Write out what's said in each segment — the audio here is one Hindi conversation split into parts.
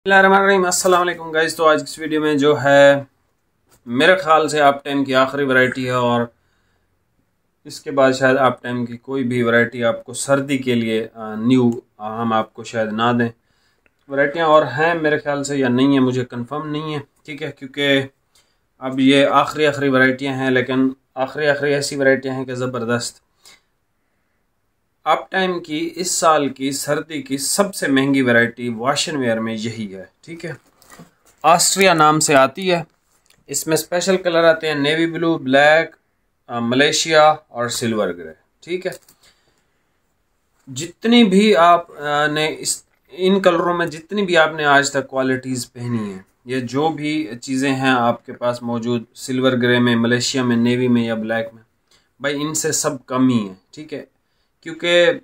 अस्सलाम वालेकुम गाइस। तो आज की वीडियो में जो है मेरे ख्याल से आप टाइम की आखिरी वैरायटी है और इसके बाद शायद आप टाइम की कोई भी वैरायटी आपको सर्दी के लिए न्यू हम आपको शायद ना दें। वैरायटियाँ और हैं मेरे ख्याल से या नहीं है मुझे कंफर्म नहीं है, ठीक है, क्योंकि अब ये आखिरी वैरायटियाँ हैं, लेकिन आखिरी ऐसी वैरायटियाँ हैं कि ज़बरदस्त। आप टाइम की इस साल की सर्दी की सबसे महंगी वैरायटी वॉशन वेयर में यही है, ठीक है। ऑस्ट्रिया नाम से आती है। इसमें स्पेशल कलर आते हैं नेवी ब्लू, ब्लैक, मलेशिया और सिल्वर ग्रे, ठीक है। जितनी भी आप ने इन कलरों में जितनी भी आपने आज तक क्वालिटीज़ पहनी है, ये जो भी चीज़ें हैं आपके पास मौजूद सिल्वर ग्रे में, मलेशिया में, नेवी में या ब्लैक में, भाई इनसे सब कम ही है, ठीक है। क्योंकि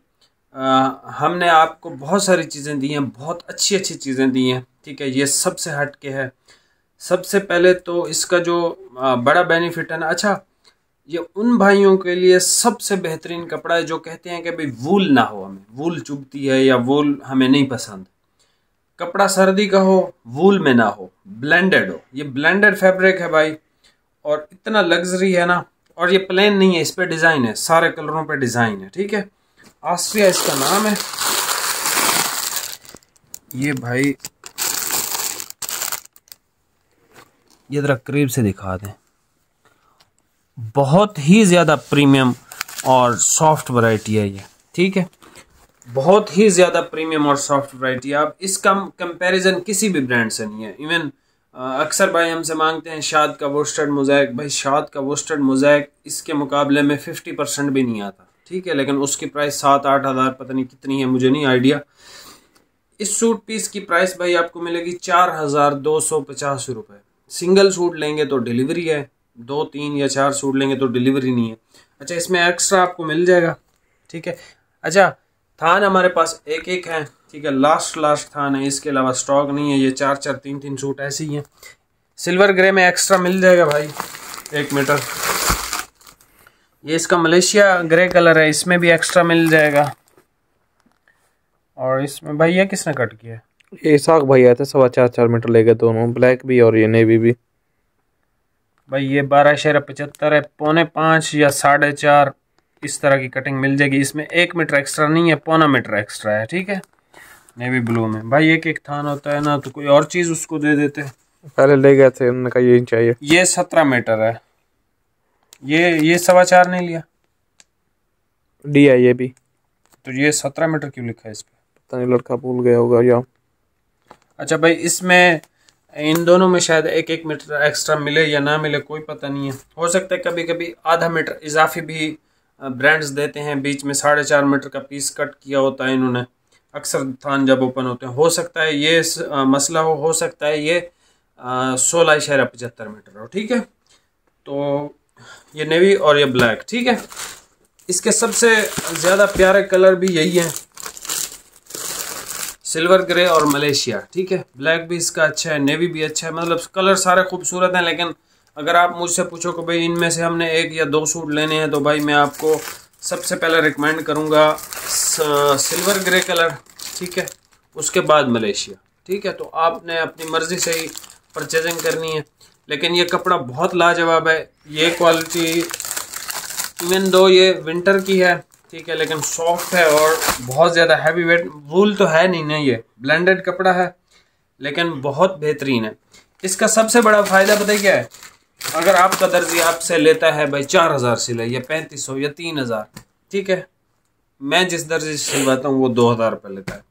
हमने आपको बहुत सारी चीज़ें दी हैं, बहुत अच्छी चीज़ें दी हैं, ठीक है। ये सबसे हट के है। सबसे पहले तो इसका जो बड़ा बेनिफिट है ना, अच्छा ये उन भाइयों के लिए सबसे बेहतरीन कपड़ा है जो कहते हैं कि भाई वूल ना हो, हमें वूल चुभती है या वूल हमें नहीं पसंद। कपड़ा सर्दी का हो, वूल में ना हो, ब्लेंडेड हो। ये ब्लेंडेड फैब्रिक है भाई और इतना लग्जरी है ना। और ये प्लेन नहीं है, इस पे डिज़ाइन है, सारे कलरों पे डिज़ाइन है, ठीक है। ऑस्ट्रिया इसका नाम है। ये भाई ये जरा करीब से दिखा दें, बहुत ही ज़्यादा प्रीमियम और सॉफ्ट वैरायटी है ये, ठीक है। बहुत ही ज़्यादा प्रीमियम और सॉफ्ट वैरायटी है। आप इसका कंपैरिजन किसी भी ब्रांड से नहीं है। इवन अक्सर भाई हमसे मांगते हैं शाद का वोस्टर्ड मोज़ैक। भाई शाद का वोस्टर्ड मोज़ैक इसके मुकाबले में 50% भी नहीं आता, ठीक है। लेकिन उसकी प्राइस 7-8 हज़ार पता नहीं कितनी है, मुझे नहीं आइडिया। इस सूट पीस की प्राइस भाई आपको मिलेगी 4,250 रुपये। सिंगल सूट लेंगे तो डिलीवरी है, 2, 3 या 4 सूट लेंगे तो डिलीवरी नहीं है। अच्छा इसमें एक्स्ट्रा आपको मिल जाएगा, ठीक है। अच्छा थान हमारे पास एक है, ठीक है, लास्ट थान है, इसके अलावा स्टॉक नहीं है। ये 4-4, 3-3 सूट ऐसे ही हैं। सिल्वर ग्रे में एक्स्ट्रा मिल जाएगा भाई 1 मीटर। ये इसका मलेशिया ग्रे कलर है, इसमें भी एक्स्ट्रा मिल जाएगा। और इसमें भाई ये किसने कट किया है? ये इसाक भाई आए थे, 4.25 मीटर ले गए दोनों, ब्लैक भी और ये नेवी भी। भाई ये 12.75 है, 4.25 या 4.5 इस तरह की कटिंग मिल जाएगी। इसमें 1 मीटर एक्स्ट्रा नहीं है, 0.25 मीटर एक्स्ट्रा है, ठीक है। नेवी ब्लू में भाई एक थान होता है ना, तो कोई और चीज़ उसको दे देते हैं। पहले ले गए थे, उन्होंने कहा ये चाहिए। ये 17 मीटर है। ये 4.25 नहीं लिया, डी है ये भी। तो ये 17 मीटर क्यों लिखा है इस पर? पता नहीं, लड़का भूल गया होगा या। अच्छा भाई इसमें इन दोनों में शायद 1 मीटर एक्स्ट्रा मिले या ना मिले, कोई पता नहीं है। हो सकता है कभी कभी आधा मीटर इजाफी भी ब्रांड्स देते हैं, बीच में 4.5 मीटर का पीस कट किया होता है इन्होंने अक्सर थान जब ओपन होते हैं। हो सकता है ये मसला हो सकता है ये 16.75 मीटर हो, ठीक है। तो ये नेवी और ये ब्लैक, ठीक है। इसके सबसे ज़्यादा प्यारे कलर भी यही हैं, सिल्वर ग्रे और मलेशिया, ठीक है। ब्लैक भी इसका अच्छा है, नेवी भी अच्छा है, मतलब कलर सारे खूबसूरत हैं। लेकिन अगर आप मुझसे पूछो कि भाई इनमें से हमने 1 या 2 सूट लेने हैं, तो भाई मैं आपको सबसे पहले रिकमेंड करूंगा सिल्वर ग्रे कलर, ठीक है, उसके बाद मलेशिया, ठीक है। तो आपने अपनी मर्ज़ी से ही परचेजिंग करनी है। लेकिन ये कपड़ा बहुत लाजवाब है। ये क्वालिटी इवन दो ये विंटर की है, ठीक है, लेकिन सॉफ्ट है और बहुत ज़्यादा हैवी वेट। वूल तो है नहीं ना, ये ब्लेंडेड कपड़ा है, लेकिन बहुत बेहतरीन है। इसका सबसे बड़ा फ़ायदा पता है क्या है? अगर आपका दर्जी आपसे लेता है भाई 4,000 सिलाई या 3,500 या 3,000, ठीक है, मैं जिस दर्जी से सिलवाता हूँ वो 2,000 रुपये लेता है।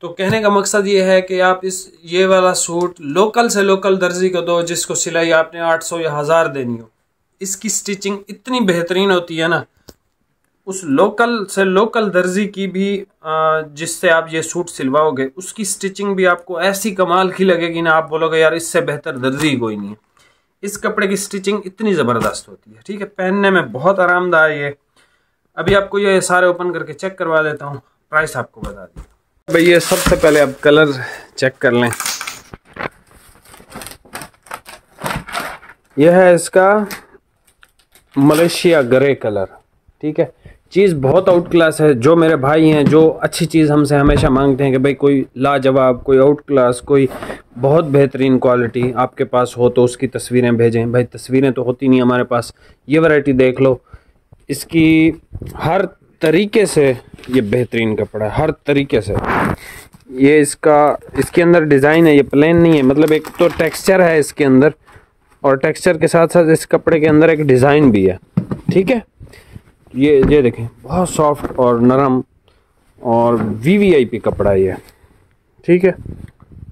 तो कहने का मकसद ये है कि आप ये वाला सूट लोकल से लोकल दर्जी को दो, जिसको सिलाई आपने 800 या 1,000 देनी हो। इसकी स्टिचिंग इतनी बेहतरीन होती है ना, उस लोकल से लोकल दर्जी की भी जिससे आप ये सूट सिलवाओगे उसकी स्टिचिंग भी आपको ऐसी कमाल की लगेगी ना, आप बोलोगे यार इससे बेहतर दर्जी कोई नहीं है। इस कपड़े की स्टिचिंग इतनी ज़बरदस्त होती है, ठीक है, पहनने में बहुत आरामदायक है। ये अभी आपको ये सारे ओपन करके चेक करवा देता हूँ, प्राइस आपको बता दी भाई। ये सबसे पहले आप कलर चेक कर लें। यह है इसका मलेशिया ग्रे कलर, ठीक है। चीज़ बहुत आउट क्लास है। जो मेरे भाई हैं जो अच्छी चीज़ हमसे हमेशा मांगते हैं कि भाई कोई लाजवाब, कोई आउट क्लास, कोई बहुत बेहतरीन क्वालिटी आपके पास हो तो उसकी तस्वीरें भेजें। भाई तस्वीरें तो होती नहीं हमारे पास। ये वैरायटी देख लो, इसकी हर तरीके से ये बेहतरीन कपड़ा है, हर तरीके से। ये इसके अंदर डिज़ाइन है, ये प्लेन नहीं है, मतलब एक तो टेक्सचर है इसके अंदर, और टेक्सचर के साथ साथ इस कपड़े के अंदर एक डिज़ाइन भी है। ठीक है, ये देखें, बहुत सॉफ्ट और नरम और वीवीआईपी कपड़ा है ये। ठीक है,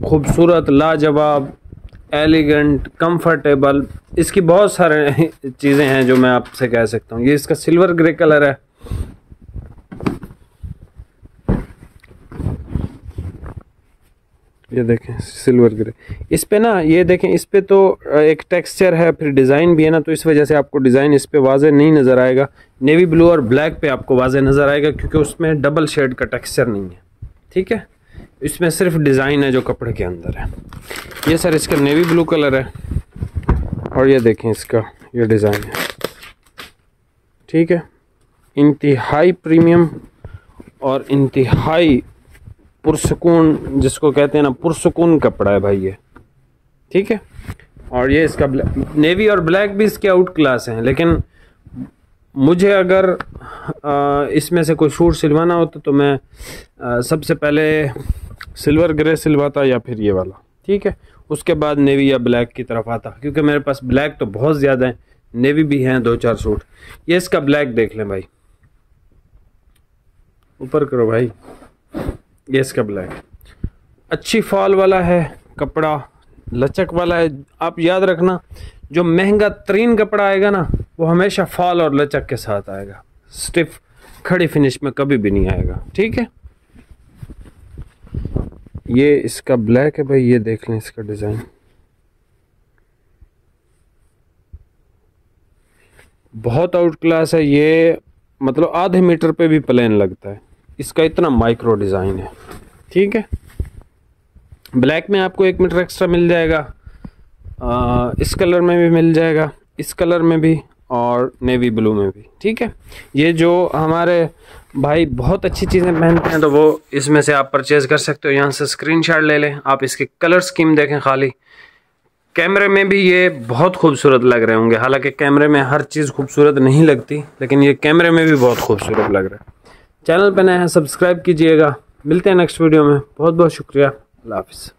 खूबसूरत, लाजवाब, एलिगेंट, कंफर्टेबल, इसकी बहुत सारे चीज़ें हैं जो मैं आपसे कह सकता हूँ। ये इसका सिल्वर ग्रे कलर है। ये देखें सिल्वर ग्रे, इस पे ना ये देखें, इस पे तो एक टेक्सचर है, फिर डिज़ाइन भी है ना, तो इस वजह से आपको डिज़ाइन इस पे वाज़े नहीं नज़र आएगा। नेवी ब्लू और ब्लैक पे आपको वाज़े नज़र आएगा क्योंकि उसमें डबल शेड का टेक्सचर नहीं है। ठीक है, इसमें सिर्फ डिज़ाइन है जो कपड़े के अंदर है। ये सर इसका नेवी ब्लू कलर है, और ये देखें इसका ये डिज़ाइन है। ठीक है, इंतहाई प्रीमियम और इंतहाई पुरसुकून, जिसको कहते हैं ना पुरसुकून कपड़ा है भाई ये। ठीक है, और ये इसका नेवी और ब्लैक भी इसके आउट क्लास हैं, लेकिन मुझे अगर इसमें से कोई सूट सिलवाना होता तो मैं सबसे पहले सिल्वर ग्रे सिलवाता या फिर ये वाला। ठीक है, उसके बाद नेवी या ब्लैक की तरफ आता, क्योंकि मेरे पास ब्लैक तो बहुत ज़्यादा है, नेवी भी हैं 2-4 सूट। ये इसका ब्लैक देख लें भाई, ऊपर करो भाई, ये इसका ब्लैक अच्छी फॉल वाला है कपड़ा, लचक वाला है। आप याद रखना, जो महंगा तरीन कपड़ा आएगा ना वो हमेशा फॉल और लचक के साथ आएगा, स्टिफ खड़ी फिनिश में कभी भी नहीं आएगा। ठीक है, ये इसका ब्लैक है भाई, ये देख लें इसका डिज़ाइन, बहुत आउट क्लास है ये, मतलब आधे मीटर पे भी प्लेन लगता है, इसका इतना माइक्रो डिज़ाइन है। ठीक है, ब्लैक में आपको 1 मीटर एक्स्ट्रा मिल जाएगा, इस कलर में भी मिल जाएगा, इस कलर में भी, और नेवी ब्लू में भी। ठीक है, ये जो हमारे भाई बहुत अच्छी चीज़ें पहनते हैं तो वो इसमें से आप परचेज़ कर सकते हो। यहाँ से स्क्रीनशॉट ले लें, आप इसकी कलर स्कीम देखें खाली। कैमरे में भी ये बहुत खूबसूरत लग रहे होंगे, हालांकि कैमरे में हर चीज़ खूबसूरत नहीं लगती, लेकिन ये कैमरे में भी बहुत खूबसूरत लग रहा है। चैनल पर नए हैं, सब्सक्राइब कीजिएगा। मिलते हैं नेक्स्ट वीडियो में। बहुत बहुत शुक्रिया, अल्लाह हाफ़िज़।